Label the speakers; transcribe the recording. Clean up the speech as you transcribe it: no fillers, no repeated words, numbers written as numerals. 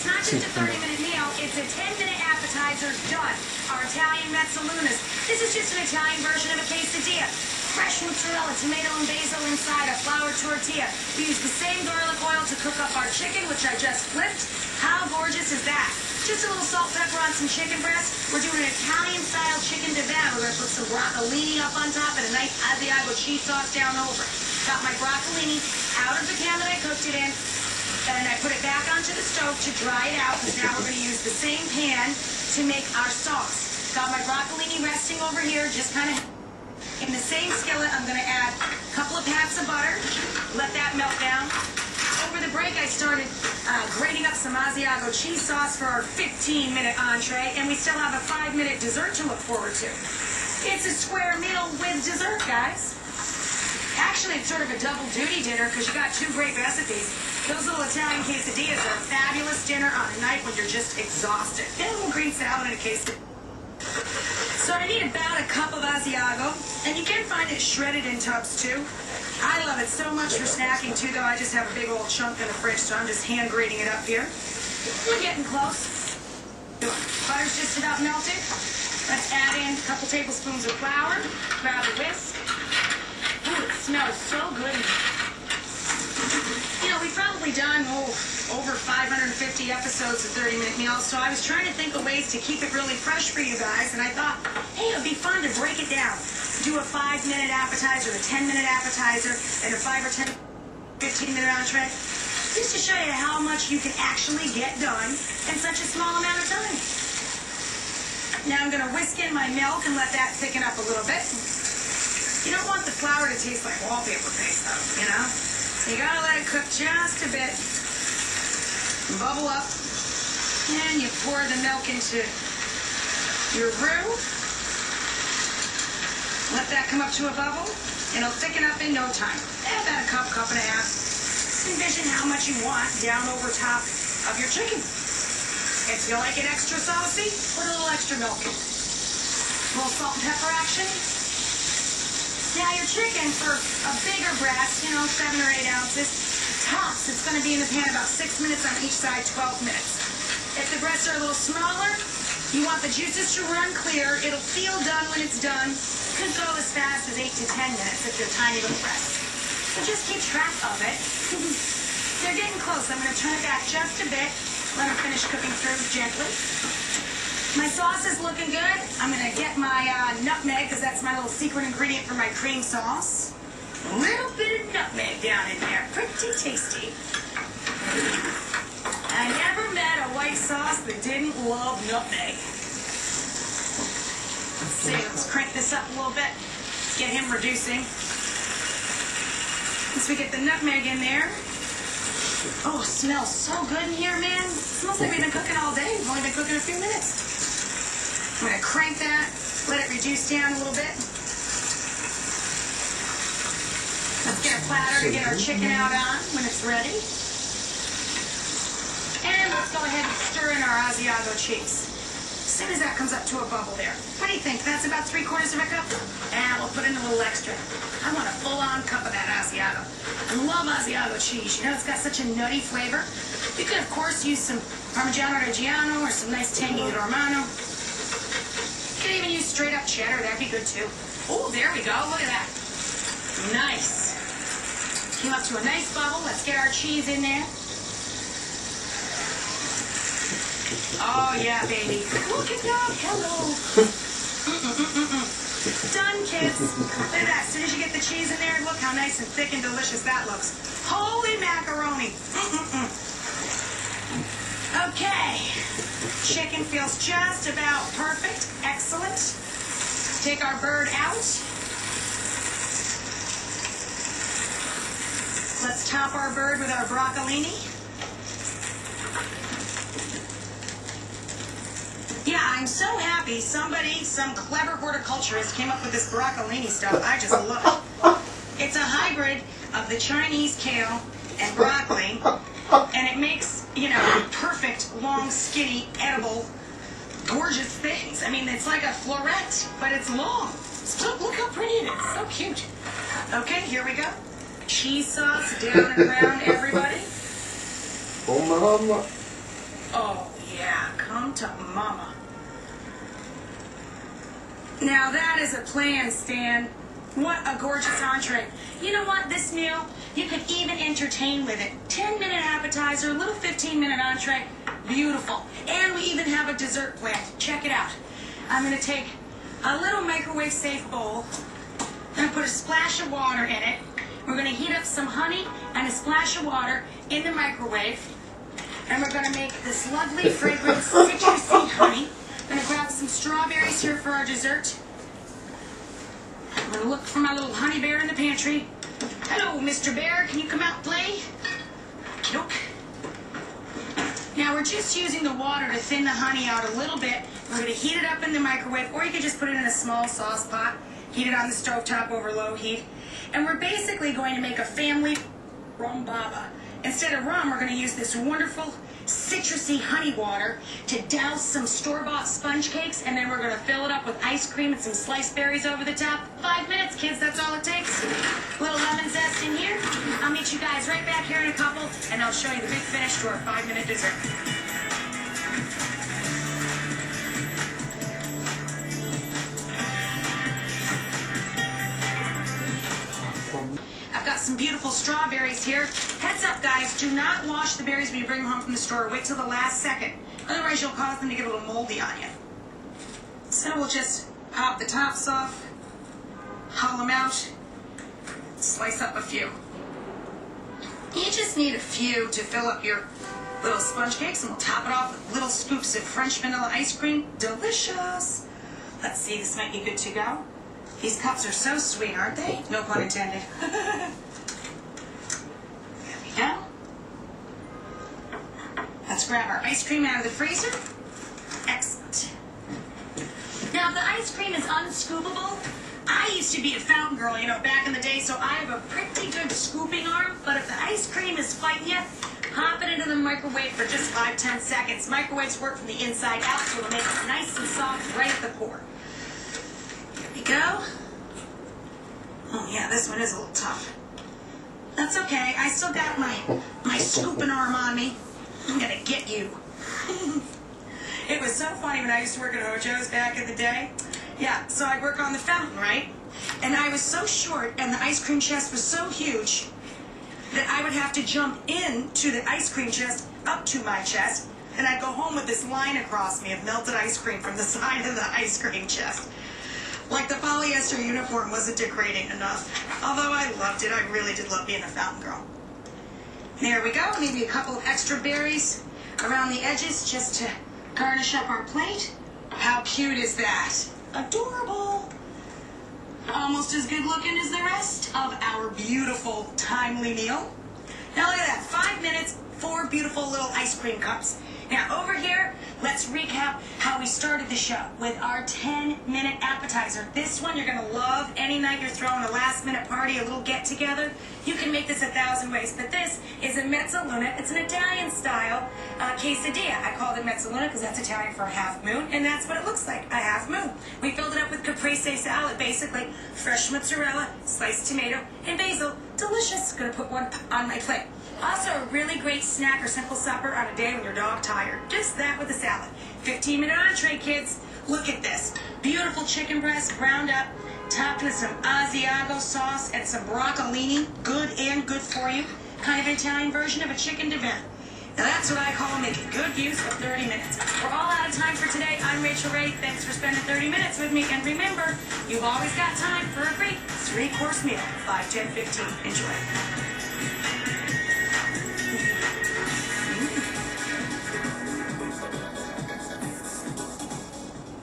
Speaker 1: it's not just a 30-minute meal, it's a 10-minute appetizer done. Our Italian mezzalunas. This is just an Italian version of a quesadilla. Fresh mozzarella, tomato, and basil inside a flour tortilla. We use the same garlic oil to cook up our chicken, which I just flipped. How gorgeous is that? Just a little salt, pepper on some chicken breast. We're doing an Italian-style chicken divano. We're going to put some broccolini up on top and a nice Asiago cheese sauce down over. Got my broccolini out of the can that I cooked it in. And I put it back onto the stove to dry it out, because now we're going to use the same pan to make our sauce. Got my broccolini resting over here, just kind of in the same skillet. I'm going to add a couple of pats of butter, let that melt down. Over the break, I started grating up some Asiago cheese sauce for our 15-minute entree, and we still have a 5-minute dessert to look forward to. It's a square meal with dessert, guys. Actually, it's sort of a double-duty dinner, because you got two great recipes. Those little Italian quesadillas are a fabulous dinner on a night when you're just exhausted. And a little green salad and a quesadilla. So I need about a cup of Asiago, and you can find it shredded in tubs too. I love it so much for snacking too, though. I just have a big old chunk in the fridge, so I'm just hand grating it up here. We're getting close. Butter's just about melted. Let's add in a couple tablespoons of flour. Grab a whisk. Ooh, it smells so good. You know, we've probably done over 550 episodes of 30-minute meals, so I was trying to think of ways to keep it really fresh for you guys, and I thought, hey, it would be fun to break it down. Do a 5-minute appetizer, a 10-minute appetizer, and a 5 or 10, 15-minute entree, just to show you how much you can actually get done in such a small amount of time. Now I'm going to whisk in my milk and let that thicken up a little bit. You don't want the flour to taste like wallpaper paste, though, you know? You gotta let it cook just a bit. Bubble up. And you pour the milk into your roux. Let that come up to a bubble. It'll thicken up in no time. About a cup, cup and a half. Envision how much you want down over top of your chicken. If you like it extra saucy, put a little extra milk in. A little salt and pepper action. Now your chicken, for a bigger breast, 7 or 8 ounces, tops, it's going to be in the pan about 6 minutes on each side, 12 minutes. If the breasts are a little smaller, you want the juices to run clear. It'll feel done when it's done. Could go as fast as 8 to 10 minutes if they're tiny little breasts. So just keep track of it. They're getting close. I'm going to turn it back just a bit. Let them finish cooking through gently. My sauce is looking good. I'm going to get my nutmeg, because that's my little secret ingredient for my cream sauce. A little bit of nutmeg down in there. Pretty tasty. I never met a white sauce that didn't love nutmeg. Let's see. Let's crank this up a little bit. Let's get him reducing. Once we get the nutmeg in there. Oh, it smells so good in here, man. It smells like we've been cooking all day. We've only been cooking a few minutes. I'm going to crank that, let it reduce down a little bit. Let's get a platter to get our chicken out on when it's ready. And let's go ahead and stir in our Asiago cheese. As soon as that comes up to a bubble there. What do you think? That's about 3/4 of a cup? And we'll put in a little extra. I want a full-on cup of that Asiago. I love Asiago cheese. You know, it's got such a nutty flavor. You could, of course, use some Parmigiano Reggiano or some nice tangy Romano. You could even use straight-up cheddar. That'd be good, too. Oh, there we go. Look at that. Nice. Came up to a nice bubble. Let's get our cheese in there. Oh, yeah, baby. Look at that. Hello. Done, kids. Look at that. As soon as you get the cheese in there, look how nice and thick and delicious that looks. Holy macaroni. Okay. Chicken feels just about perfect. Excellent. Take our bird out. Let's top our bird with our broccolini. Yeah, I'm so happy somebody, some clever horticulturist came up with this broccolini stuff. I just love it. It's a hybrid of the Chinese kale and broccoli, and it makes, perfect, long, skinny, edible, gorgeous things. I mean, it's like a floret, but it's long. So look how pretty it is. So cute. Okay, here we go. Cheese sauce down and around everybody.
Speaker 2: Oh, mama.
Speaker 1: Oh, yeah, come to mama. Now that is a plan, Stan. What a gorgeous entree. You know what? This meal, you could even entertain with it. 10-minute appetizer, little 15-minute entree. Beautiful. And we even have a dessert planned. Check it out. I'm going to take a little microwave-safe bowl. I'm going to put a splash of water in it. We're going to heat up some honey and a splash of water in the microwave. And we're going to make this lovely, fragrant, citrusy honey. I'm going to grab some strawberries here for our dessert. I'm going to look for my little honey bear in the pantry. Hello, Mr. Bear. Can you come out and play? Nope. Now, we're just using the water to thin the honey out a little bit. We're going to heat it up in the microwave, or you could just put it in a small sauce pot. Heat it on the stovetop over low heat. And we're basically going to make a family rum baba. Instead of rum, we're going to use this wonderful citrusy honey water to douse some store-bought sponge cakes, and then we're going to fill it up with ice cream and some sliced berries over the top. 5 minutes, kids, that's all it takes. A little lemon zest in here. I'll meet you guys right back here in a couple, and I'll show you the big finish to our 5-minute dessert. I've got some beautiful strawberries here. Heads up, guys, do not wash the berries when you bring them home from the store. Wait till the last second. Otherwise, you'll cause them to get a little moldy on you. So we'll just pop the tops off, hull them out, slice up a few. You just need a few to fill up your little sponge cakes, and we'll top it off with little scoops of French vanilla ice cream. Delicious. Let's see, this might be good to go. These cups are so sweet, aren't they? No pun intended. There we go. Let's grab our ice cream out of the freezer. Excellent. Now, if the ice cream is unscoopable, I used to be a fountain girl, back in the day, so I have a pretty good scooping arm. But if the ice cream is fighting you, pop it into the microwave for just 5-10 seconds. Microwaves work from the inside out, so it'll make it nice and soft right at the core. Go. Oh yeah, this one is a little tough. That's okay. I still got my scooping arm on me. I'm gonna get you. It was so funny when I used to work at Hojo's back in the day. Yeah, so I'd work on the fountain, right? And I was so short, and the ice cream chest was so huge that I would have to jump into the ice cream chest up to my chest, and I'd go home with this line across me of melted ice cream from the side of the ice cream chest. Like the polyester uniform wasn't degrading enough. Although I loved it. I really did love being a fountain girl. There we go. Maybe a couple of extra berries around the edges just to garnish up our plate. How cute is that? Adorable. Almost as good looking as the rest of our beautiful, timely meal. Now look at that. 5 minutes, 4 beautiful little ice cream cups. Now over here, let's recap how we started the show with our 10-minute appetizer. This one you're going to love. Any night you're throwing a last-minute party, a little get-together, you can make this 1,000 ways. But this is a mezzaluna. It's an Italian-style quesadilla. I call it mezzaluna because that's Italian for a half moon, and that's what it looks like, a half moon. We filled it up with caprese salad, basically. Fresh mozzarella, sliced tomato, and basil. Delicious. Going to put one on my plate. Also, a really great snack or simple supper on a day when you're dog tired. Just that with a salad. 15-minute entree, kids. Look at this. Beautiful chicken breast, ground up, topped with some Asiago sauce and some broccolini. Good and good for you. Kind of an Italian version of a chicken divin. Now that's what I call making good use of 30 minutes. We're all out of time for today. I'm Rachel Ray. Thanks for spending 30 minutes with me. And remember, you've always got time for a great 3-course meal. 5, 10, 15. Enjoy.